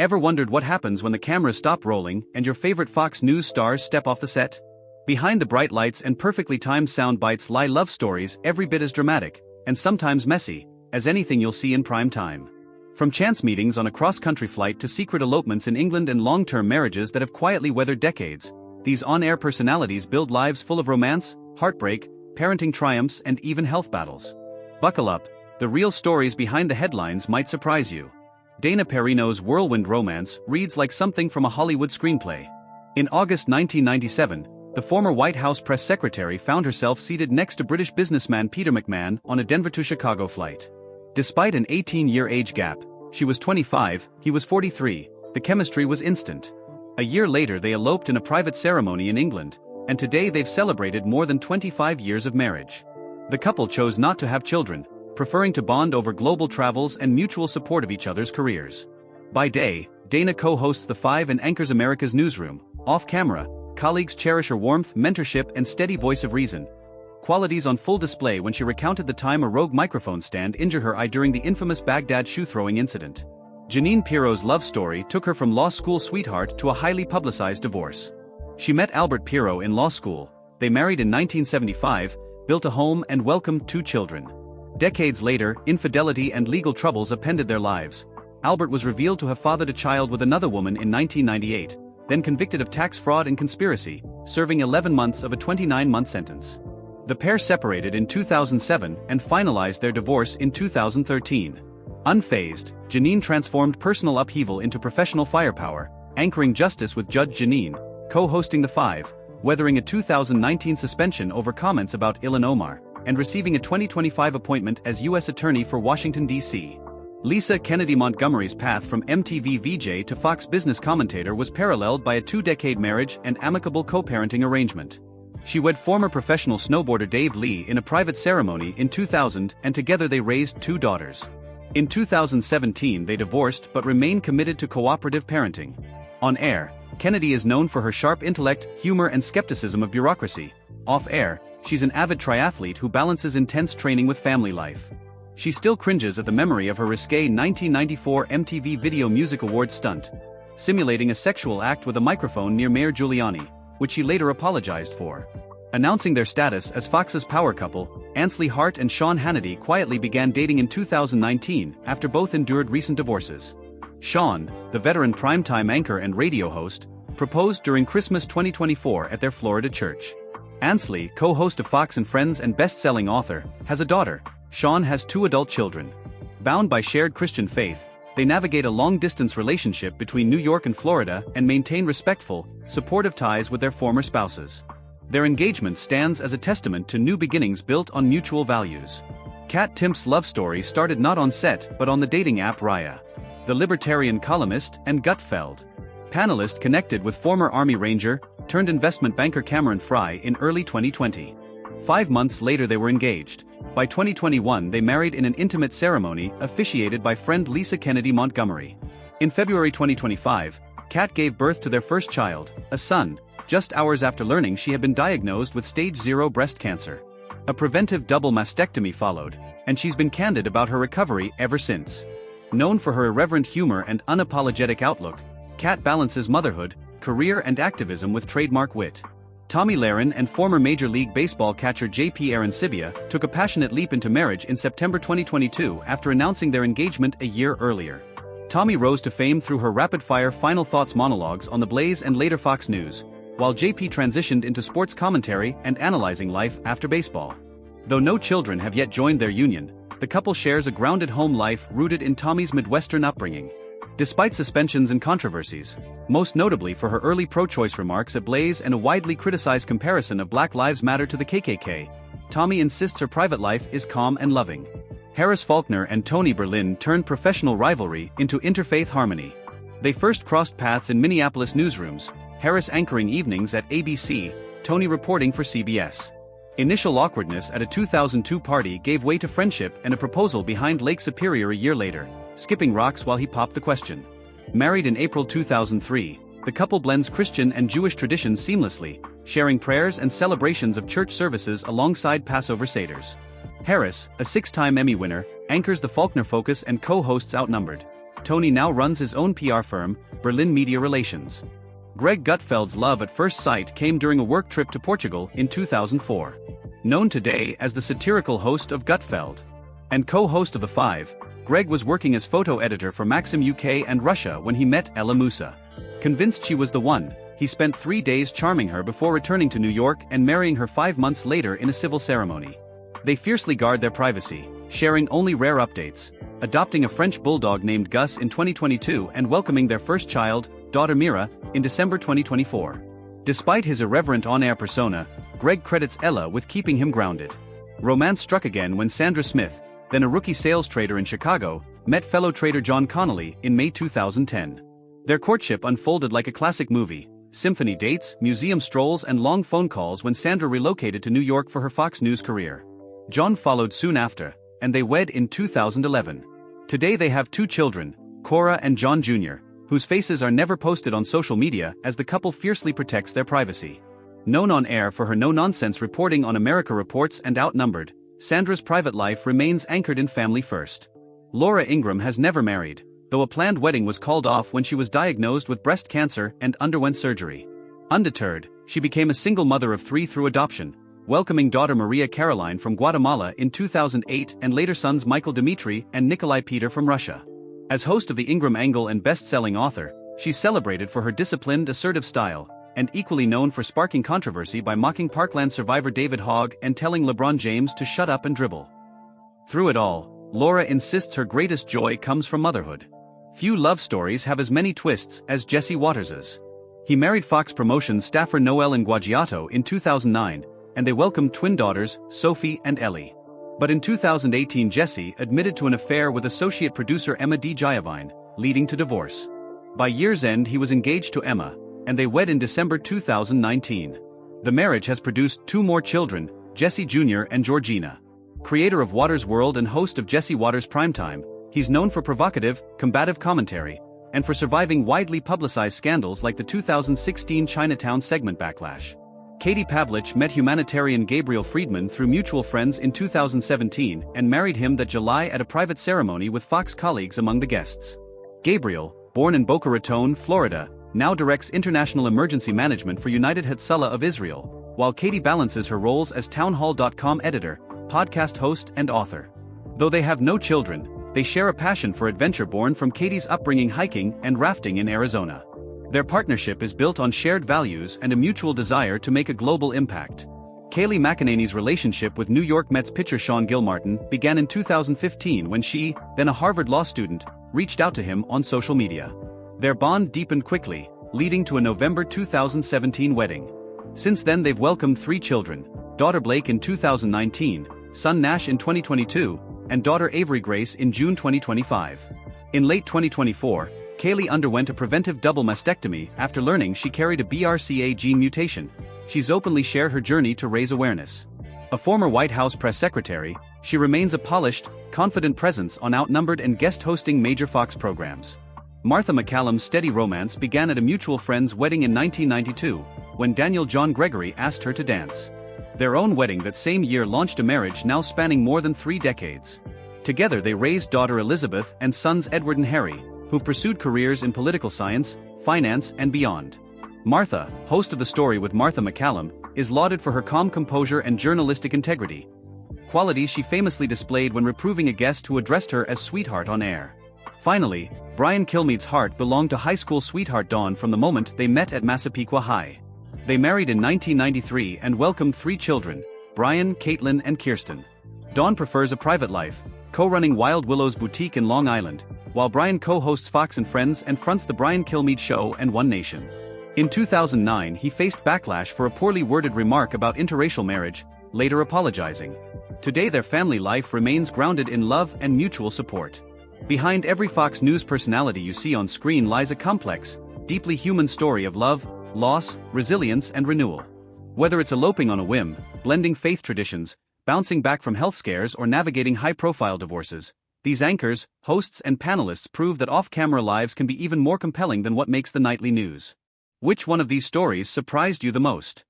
Ever wondered what happens when the cameras stop rolling and your favorite Fox News stars step off the set? Behind the bright lights and perfectly timed sound bites lie love stories every bit as dramatic, and sometimes messy, as anything you'll see in prime time. From chance meetings on a cross-country flight to secret elopements in England and long-term marriages that have quietly weathered decades, these on-air personalities build lives full of romance, heartbreak, parenting triumphs, and even health battles. Buckle up, the real stories behind the headlines might surprise you. Dana Perino's whirlwind romance reads like something from a Hollywood screenplay. In August 1997, the former White House press secretary found herself seated next to British businessman Peter McMahon on a Denver to Chicago flight. Despite an 18-year age gap, she was 25, he was 43, the chemistry was instant. A year later they eloped in a private ceremony in England, and today they've celebrated more than 25 years of marriage. The couple chose not to have children, preferring to bond over global travels and mutual support of each other's careers. By day, Dana co-hosts The Five and anchors America's Newsroom. Off-camera, colleagues cherish her warmth, mentorship, and steady voice of reason. Qualities on full display when she recounted the time a rogue microphone stand injured her eye during the infamous Baghdad shoe-throwing incident. Jeanine Pirro's love story took her from law school sweetheart to a highly publicized divorce. She met Albert Pirro in law school, they married in 1975, built a home and welcomed 2 children. Decades later, infidelity and legal troubles appended their lives. Albert was revealed to have fathered a child with another woman in 1998, then convicted of tax fraud and conspiracy, serving 11 months of a 29-month sentence. The pair separated in 2007 and finalized their divorce in 2013. Unfazed, Jeanine transformed personal upheaval into professional firepower, anchoring Justice with Judge Jeanine, co-hosting The Five, weathering a 2019 suspension over comments about Ilhan Omar, and receiving a 2025 appointment as U.S. Attorney for Washington, D.C. Lisa Kennedy Montgomery's path from MTV VJ to Fox business commentator was paralleled by a 2-decade marriage and amicable co-parenting arrangement. She wed former professional snowboarder Dave Lee in a private ceremony in 2000, and together they raised 2 daughters. In 2017 they divorced but remain committed to cooperative parenting. On air, Kennedy is known for her sharp intellect, humor, and skepticism of bureaucracy. Off air, she's an avid triathlete who balances intense training with family life. She still cringes at the memory of her risque 1994 MTV Video Music Awards stunt, simulating a sexual act with a microphone near Mayor Giuliani, which she later apologized for. Announcing their status as Fox's power couple, Ansley Hart and Sean Hannity quietly began dating in 2019 after both endured recent divorces. Sean, the veteran primetime anchor and radio host, proposed during Christmas 2024 at their Florida church. Ansley, co-host of Fox and Friends and best-selling author, has a daughter. Sean has 2 adult children. Bound by shared Christian faith, they navigate a long-distance relationship between New York and Florida and maintain respectful, supportive ties with their former spouses. Their engagement stands as a testament to new beginnings built on mutual values. Kat Timp's love story started not on set but on the dating app Raya. The libertarian columnist and Gutfeld panelist connected with former Army Ranger turned investment banker Cameron Fry in early 2020. 5 months later they were engaged. By 2021 they married in an intimate ceremony officiated by friend Lisa Kennedy Montgomery. In February 2025, Kat gave birth to their first child, a son, just hours after learning she had been diagnosed with stage 0 breast cancer. A preventive double mastectomy followed, and she's been candid about her recovery ever since. Known for her irreverent humor and unapologetic outlook, Kat balances motherhood, career and activism with trademark wit. Tommy Lahren and former Major League Baseball catcher J.P. Arencibia took a passionate leap into marriage in September 2022 after announcing their engagement a year earlier. Tommy rose to fame through her rapid-fire Final Thoughts monologues on The Blaze and later Fox News, while J.P. transitioned into sports commentary and analyzing life after baseball. Though no children have yet joined their union, the couple shares a grounded home life rooted in Tommy's Midwestern upbringing. Despite suspensions and controversies, most notably for her early pro-choice remarks at Blaze and a widely criticized comparison of Black Lives Matter to the KKK, Tommy insists her private life is calm and loving. Harris Faulkner and Tony Berlin turned professional rivalry into interfaith harmony. They first crossed paths in Minneapolis newsrooms, Harris anchoring evenings at ABC, Tony reporting for CBS. Initial awkwardness at a 2002 party gave way to friendship and a proposal behind Lake Superior a year later, skipping rocks while he popped the question. Married in April 2003, the couple blends Christian and Jewish traditions seamlessly, sharing prayers and celebrations of church services alongside Passover Seders. Harris, a 6-time Emmy winner, anchors the Faulkner Focus and co-hosts Outnumbered. Tony now runs his own PR firm, Berlin Media Relations. Greg Gutfeld's love at first sight came during a work trip to Portugal in 2004. Known today as the satirical host of Gutfeld and co-host of The Five, Greg was working as photo editor for Maxim UK and Russia when he met Ella Musa. Convinced she was the one, he spent 3 days charming her before returning to New York and marrying her 5 months later in a civil ceremony. They fiercely guard their privacy, sharing only rare updates, adopting a French bulldog named Gus in 2022 and welcoming their first child, daughter Mira, in December 2024. Despite his irreverent on-air persona, Greg credits Ella with keeping him grounded. Romance struck again when Sandra Smith, then a rookie sales trader in Chicago, met fellow trader John Connolly in May 2010. Their courtship unfolded like a classic movie, symphony dates, museum strolls and long phone calls when Sandra relocated to New York for her Fox News career. John followed soon after, and they wed in 2011. Today they have 2 children, Cora and John Jr., whose faces are never posted on social media as the couple fiercely protects their privacy. Known on air for her no-nonsense reporting on America Reports and Outnumbered, Sandra's private life remains anchored in family first. Laura Ingraham has never married, though a planned wedding was called off when she was diagnosed with breast cancer and underwent surgery. Undeterred, she became a single mother of 3 through adoption, welcoming daughter Maria Caroline from Guatemala in 2008 and later sons Michael Dmitry and Nikolai Peter from Russia. As host of the Ingraham Angle and best-selling author, she's celebrated for her disciplined, assertive style, and equally known for sparking controversy by mocking Parkland survivor David Hogg and telling LeBron James to shut up and dribble. Through it all, Laura insists her greatest joy comes from motherhood. Few love stories have as many twists as Jesse Waters's. He married Fox Promotions staffer Noel Inguagiato in 2009, and they welcomed twin daughters, Sophie and Ellie. But in 2018 Jesse admitted to an affair with associate producer Emma D. Jayavine, leading to divorce. By year's end he was engaged to Emma, and they wed in December 2019. The marriage has produced 2 more children, Jesse Jr. and Georgina. Creator of Waters World and host of Jesse Waters Primetime, he's known for provocative, combative commentary, and for surviving widely publicized scandals like the 2016 Chinatown segment backlash. Katie Pavlich met humanitarian Gabriel Friedman through mutual friends in 2017 and married him that July at a private ceremony with Fox colleagues among the guests. Gabriel, born in Boca Raton, Florida, now directs international emergency management for United Hatzalah of Israel, while Katie balances her roles as townhall.com editor, podcast host and author. Though they have no children, they share a passion for adventure born from Katie's upbringing hiking and rafting in Arizona. Their partnership is built on shared values and a mutual desire to make a global impact. Kayleigh McEnany's relationship with New York Mets pitcher Sean Gilmartin began in 2015 when she, then a Harvard law student, reached out to him on social media. Their bond deepened quickly, leading to a November 2017 wedding. Since then they've welcomed 3 children, daughter Blake in 2019, son Nash in 2022, and daughter Avery Grace in June 2025. In late 2024, Kayleigh underwent a preventive double mastectomy after learning she carried a BRCA gene mutation. She's openly shared her journey to raise awareness. A former White House press secretary, she remains a polished, confident presence on Outnumbered and guest hosting major Fox programs. Martha McCallum's steady romance began at a mutual friend's wedding in 1992, when Daniel John Gregory asked her to dance. Their own wedding that same year launched a marriage now spanning more than 3 decades. Together they raised daughter Elizabeth and sons Edward and Harry, who've pursued careers in political science, finance and beyond. Martha, host of The Story with Martha McCallum, is lauded for her calm composure and journalistic integrity, qualities she famously displayed when reproving a guest who addressed her as sweetheart on air. Finally, Brian Kilmeade's heart belonged to high school sweetheart Dawn from the moment they met at Massapequa High. They married in 1993 and welcomed 3 children, Brian, Caitlin and Kirsten. Dawn prefers a private life, co-running Wild Willows Boutique in Long Island, while Brian co-hosts Fox and Friends and fronts The Brian Kilmeade Show and One Nation. In 2009 he faced backlash for a poorly worded remark about interracial marriage, later apologizing. Today their family life remains grounded in love and mutual support. Behind every Fox News personality you see on screen lies a complex, deeply human story of love, loss, resilience and renewal. Whether it's eloping on a whim, blending faith traditions, bouncing back from health scares or navigating high-profile divorces, these anchors, hosts and panelists prove that off-camera lives can be even more compelling than what makes the nightly news. Which one of these stories surprised you the most?